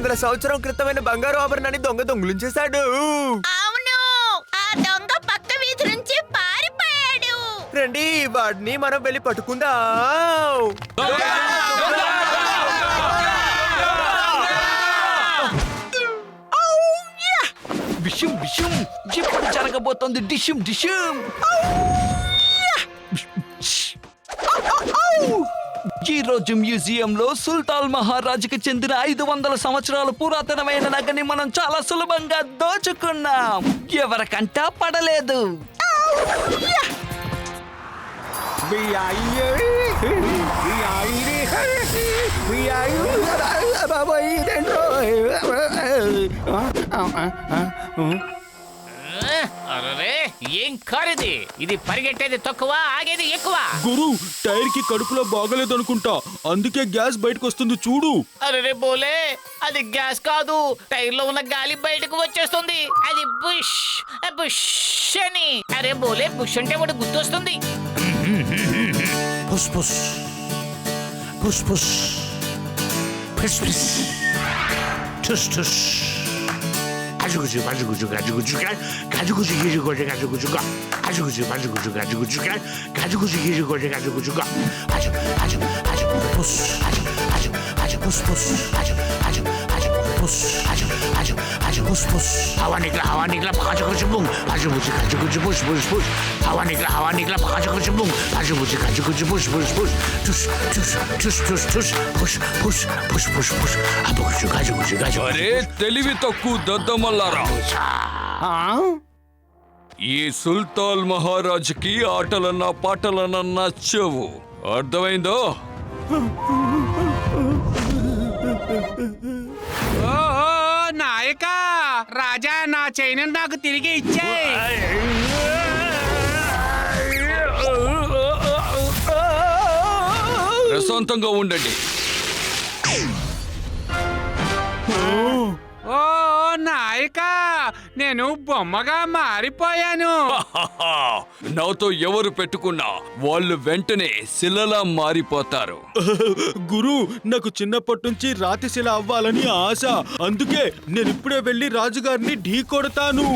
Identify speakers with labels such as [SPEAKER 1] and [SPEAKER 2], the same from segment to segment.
[SPEAKER 1] 500 సంవత్సరం క్రితమైన బంగారు ఆభరణాన్ని దొంగిలించేశాడు.
[SPEAKER 2] అవును, ఆ దొంగ పక్క వీధి నుంచి పారిపోయాడు.
[SPEAKER 1] రండి వాడిని మనం వెళ్ళి పట్టుకుందాం.
[SPEAKER 3] విషయం విషయం ఎప్పుడు జరగబోతోంది? డిషం డిషం. ఈ రోజు మ్యూజియంలో సుల్తాన్ మహారాజుకి చెందిన 500 సంవత్సరాల పురాతనమైన నగని మనం చాలా సులభంగా దోచుకున్నాం. ఎవరికంటా పడలేదు.
[SPEAKER 4] అరే ఏం కారిది? ఇది పరిగెట్టేది తక్కువ, ఆగేది ఎక్కువ.
[SPEAKER 5] గురు, టైర్ కి కడుపులో బాగలేదనుకుంటా, అందుకే గ్యాస్ బయటకు వస్తుంది చూడు.
[SPEAKER 4] అరే బోలే, అది గ్యాస్ కాదు, టైర్ లో ఉన్న గాలి బయటకు వచ్చేస్తుంది. అది బుష్ బుష్ అని. అరే బోలే, బుష్ అంటే వాడు గుర్తొస్తుంది.
[SPEAKER 6] Push push push push push push టుష్ టుష్ 가지고지 가지고지 가지고지 가지고지 기지고지 가지고지가 가지고지 가지고지 가지고지가 가지고지 기지고지 가지고지가 아주 아주 아주 보스 아주 아주 아주 보스 보스 아주 아주 아주 보스 아주 아주 아주 보스 보스 하와니글라 가지고지 뭉 가지고지 가지고지 보스 보스 보스 하와니글라 가지고지 뭉 가지고지 가지고지 보스 보스 보스 투스 투스 투스 투스 투스 보스 보스 보스 보스 보스 아버지 가지고지 가지고
[SPEAKER 3] అరే తెలివి తక్కువ దద్దమల్లారా, ఈ సుల్తాన్ మహారాజుకి ఆటలన్నా పాటలన్నా నచ్చవు. అర్థమైందో?
[SPEAKER 7] నాయక రాజా, నా చైన్ నాకు తిరిగి ఇచ్చేయ్.
[SPEAKER 3] ప్రశాంతంగా ఉండండి.
[SPEAKER 7] ఓ నాయక, నేను బొమ్మగా మారిపోయాను.
[SPEAKER 3] నాతో ఎవరు పెట్టుకున్నా వాళ్ళు వెంటనే శిలలా మారిపోతారు.
[SPEAKER 5] గురు, నాకు చిన్నప్పటి నుంచి రాతిశిల అవ్వాలని ఆశ, అందుకే నేను ఇప్పుడే వెళ్ళి రాజుగారిని ఢీ కొడతాను.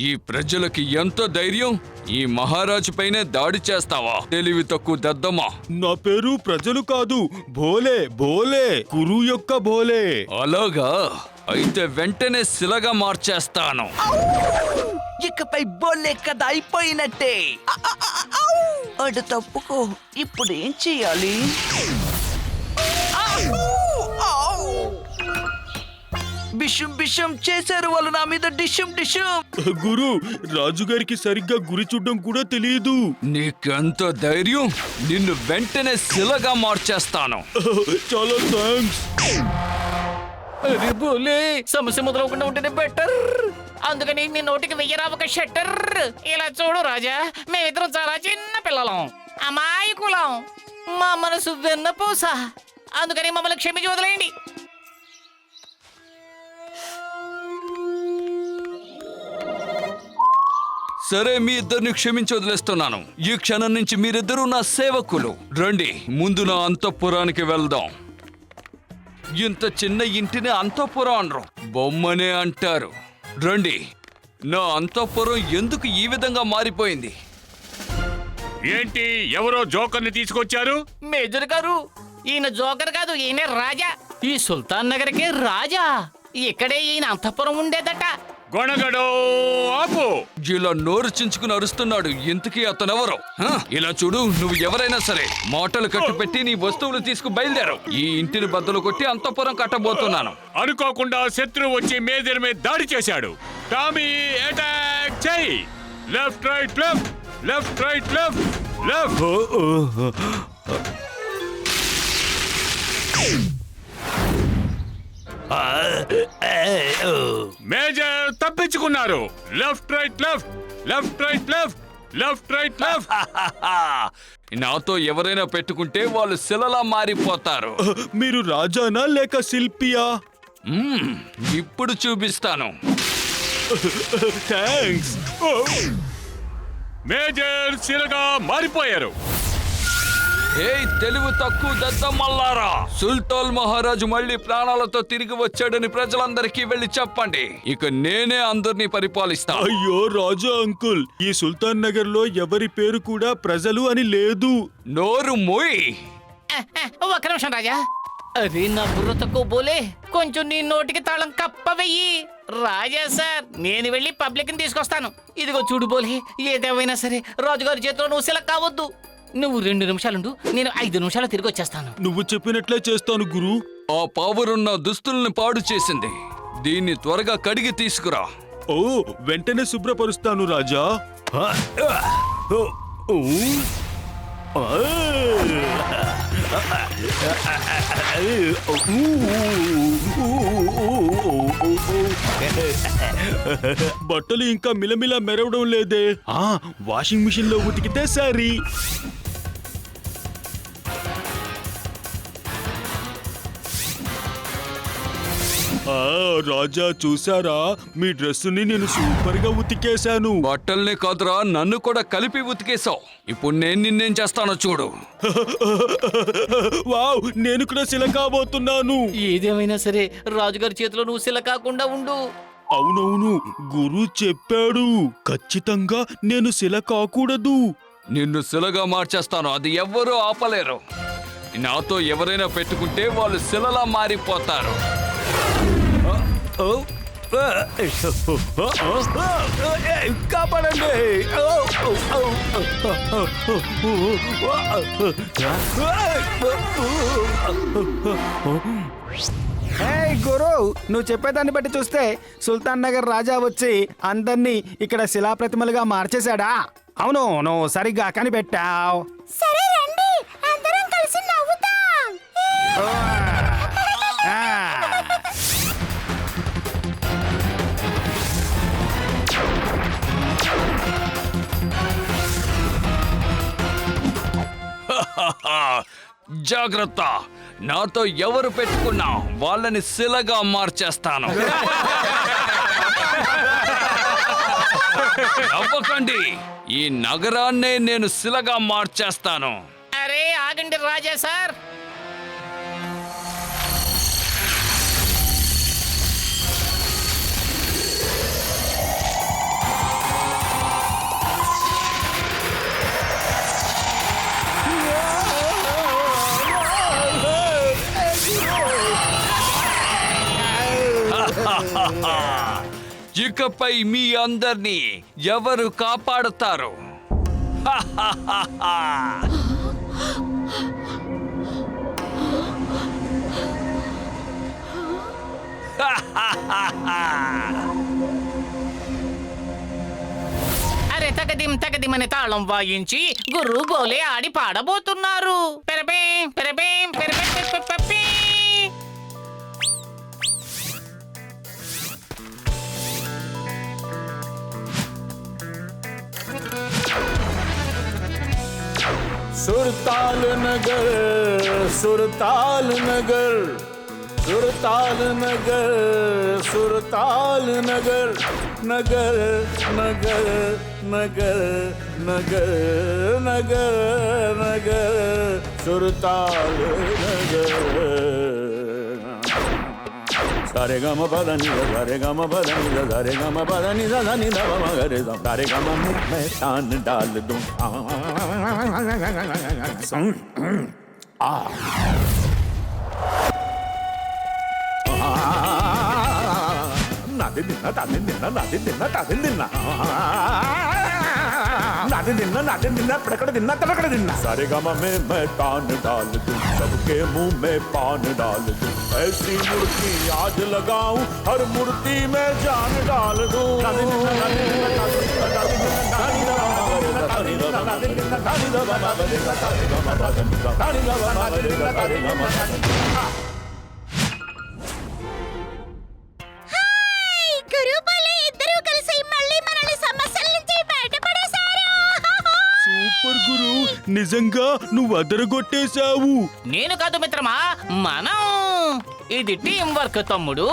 [SPEAKER 3] ఈ ప్రజలకి ఎంత ధైర్యం! ఈ మహారాజు పైనే దాడి చేస్తావా? తెలివి తక్కువ దద్దమ్మా.
[SPEAKER 5] నా పేరు ప్రజలు కాదు, భోలే భోలే, గురు యొక్క భోలే.
[SPEAKER 3] అలాగా అయితే వెంటనే శిలగా మార్చేస్తాను.
[SPEAKER 8] ఇకపై బోలే కదా అయిపోయినట్టే. అడు తప్పుకో. ఇప్పుడు ఏం చెయ్యాలి? బిషం బిషం చేశారు వాళ్ళు నా మీద. డిషం డిషం.
[SPEAKER 5] గురు, రాజుగారికి సరిగ్గా గురి చూడడం కూడా తెలియదు.
[SPEAKER 3] నీకెంత ధైర్యం! నిన్ను వెంటనే శిలగా మార్చేస్తాను.
[SPEAKER 5] చాలా థ్యాంక్స్.
[SPEAKER 4] అరే బోలే, సమస్య మొదలవకుండా ఉంటేనే బెటర్. అందుకని నీ నోటికి వెయ్యరా ఒక షట్టర్. ఇలా చూడు రాజా, మేమిద్దరం చాలా చిన్న పిల్లలం, అమాయకులం. మా మనసు వెన్నపూస. అందుకని మమ్మల్ని క్షమించి వదిలేయండి.
[SPEAKER 3] సరే, మీ ఇద్దరిని క్షమించి వదిలేస్తున్నాను. ఈ క్షణం నుంచి మీరిద్దరూ నా సేవకులు. రండి, ముందు నా అంతఃపురానికి వెళ్దాం. ఇంత చిన్న ఇంటిని అంతఃపురం అనరు, బొమ్మనే అంటారు. రండి, నా అంతఃపురం ఎందుకు ఈ విధంగా మారిపోయింది?
[SPEAKER 9] ఏంటి, ఎవరో జోకర్ని తీసుకొచ్చారు?
[SPEAKER 4] మేజర్ గారు, ఈయన జోకర్ కాదు, ఈయన రాజా. ఈ సుల్తాన్ నగర్కే రాజా. ఇక్కడే ఈయన అంతఃపురం ఉండేదట.
[SPEAKER 9] గొణగడో ఆపు!
[SPEAKER 3] ఇలా నోరు చించుకుని అరుస్తున్నాడు. ఇంతకీ అతనెవరో? ఇలా చూడు, నువ్వు ఎవరైనా సరే మాటలు కట్టుపెట్టి నీ వస్తువులు తీసుకు బయలుదేరు. ఈ ఇంటిని బద్దలు కొట్టి అంతఃపురం కట్టబోతున్నాను.
[SPEAKER 9] అనుకోకుండా శత్రువు వచ్చి మేజర్ మీద దాడి చేశాడు. టామీ, అటాక్ చెయ్యి! Left right left, left right left, left. Major తప్పించుకున్నారు. Left right left, left right left, left right left.
[SPEAKER 3] నాతో ఎవరైనా పెట్టుకుంటే వాళ్ళు శిలలా మారిపోతారు.
[SPEAKER 5] మీరు రాజానా లేక శిల్పియా?
[SPEAKER 3] ఇప్పుడు చూపిస్తాను.
[SPEAKER 5] థ్యాంక్స్.
[SPEAKER 9] మేజర్ శిలగా మారిపోయారు.
[SPEAKER 3] ఏయ్ తెలివి తక్కువ దద్దమల్లారా, సుల్తాన్ మహారాజు మళ్ళీ ప్రాణాలతో తిరిగి వచ్చాడని ప్రజలందరికీ వెళ్ళి చెప్పండి. ఇక నేనే అందరినీ పరిపాలిస్తా.
[SPEAKER 5] అయ్యో రాజా అంకుల్, ఈ సుల్తాన్ నగర్ లో ఎవరి పేరు కూడా ప్రజలు అని లేదు.
[SPEAKER 3] నోరు మూయ్.
[SPEAKER 4] ఒక్క నిమిషం రాజా. అరే నా బుర్ర తక్కువ బోలే, కొంచెం నీ నోటికి తాళం కప్ప వెయ్యి. రాజా సార్, నేను వెళ్ళి పబ్లిక్ ని తీసుకొస్తాను. ఇదిగో చూడు బోలే, ఏదేమైనా సరే రాజుగారి చేతిలో నువ్వు సెలెక్ట్ కావద్దు. నువ్వు 2 నిమిషాలుండు, నేను 5 నిమిషాలు తిరిగి వచ్చేస్తాను.
[SPEAKER 5] నువ్వు చెప్పినట్లే చేస్తాను గురు.
[SPEAKER 3] ఆ పావురున్న దుస్తుల్ని పాడు చేసింది. దీన్ని త్వరగా కడిగి తీసుకురా.
[SPEAKER 5] ఓ వెంటనే శుభ్రపరుస్తాను రాజా. బట్టలు ఇంకా మిలమిలా మెరవడం లేదే. వాషింగ్ మిషన్ లో ఉతికితే సరి. రాజా చూసారా, మీ డ్రెస్సుని నేను సూపర్ గా ఉతికేశాను.
[SPEAKER 3] బట్టల్నే కాదురా, నన్ను కూడా కలిపి ఉతికేశావు. ఇప్పుడు నేను నిన్నేం చేస్తానో చూడు.
[SPEAKER 5] వావ్, నేను కూడా శిల కాబోతున్నాను.
[SPEAKER 4] ఏదేమైనా సరే రాజుగారి చేతిలో నువ్వు శిల కాకుండా ఉండు.
[SPEAKER 5] అవునవును, గురు చెప్పాడు. ఖచ్చితంగా నేను శిల కాకూడదు.
[SPEAKER 3] నిన్ను శిలగా మార్చేస్తాను, అది ఎవ్వరూ ఆపలేరు. నాతో ఎవరైనా పెట్టుకుంటే వాళ్ళు శిలలా మారిపోతారు.
[SPEAKER 5] కాపాడండి.
[SPEAKER 10] గురు, నువ్వు చెప్పేదాన్ని బట్టి చూస్తే సుల్తాన్ నగర్ రాజా వచ్చి అందరినీ ఇక్కడ శిలాప్రతిమలుగా మార్చేశాడా? అవును, నువ్వు సరిగ్గా కనిపెట్టావు.
[SPEAKER 2] సరే రండి, అందరం కలిసి నవ్వుతాం.
[SPEAKER 3] జాగ్రత్త, నాతో ఎవరు పెట్టుకున్నా వాళ్ళని శిలగా మార్చేస్తాను. నవ్వకండి, ఈ నగరాన్నే నేను శిలగా మార్చేస్తాను.
[SPEAKER 4] అరే ఆగండి రాజా సార్.
[SPEAKER 3] ఇకపై మీ అందర్నీ ఎవరు కాపాడుతారు?
[SPEAKER 4] అరే తగదిమని తాళం వాయించి గుర్రు గోలే ఆడి పాడబోతున్నారు. పెరబేం పెరబేం పెరబే పెప్పి.
[SPEAKER 5] सुरताल नगर, सुरताल नगर, सुरताल नगर, सुरताल नगर, नगर नगर नगर नगर नगर नगर सुरताल नगर. सारे गम पदनी सारे गम पदनी सारे गम पदनी नी द म ग रे सारे गम में तान डाल दूं. नादिन दिन्ना तादिन दिन्ना नादिन दिन्ना तादिन दिन्ना नादिन दिन्ना नादिन दिन्ना पड़कड़ दिन्ना तड़कड़ दिन्ना. सारे गम में मैं तान डाल दूं, सबके मुंह में पान डाल दूं. ऐसी मूर्ति आज लगाऊं, हर मूर्ति में जान डाल दूं.
[SPEAKER 2] గురు బోలే, ఇద్దరూ కలిసి మళ్ళీ మనల్ని సమస్యల నుంచి బయటపడేశారు.
[SPEAKER 5] సూపర్ గురు, నిజంగా నువ్వు అదరగొట్టేశావు.
[SPEAKER 4] నేను కాదు మిత్రమా, మనం. ఇది టీం వర్క్ తమ్ముడు.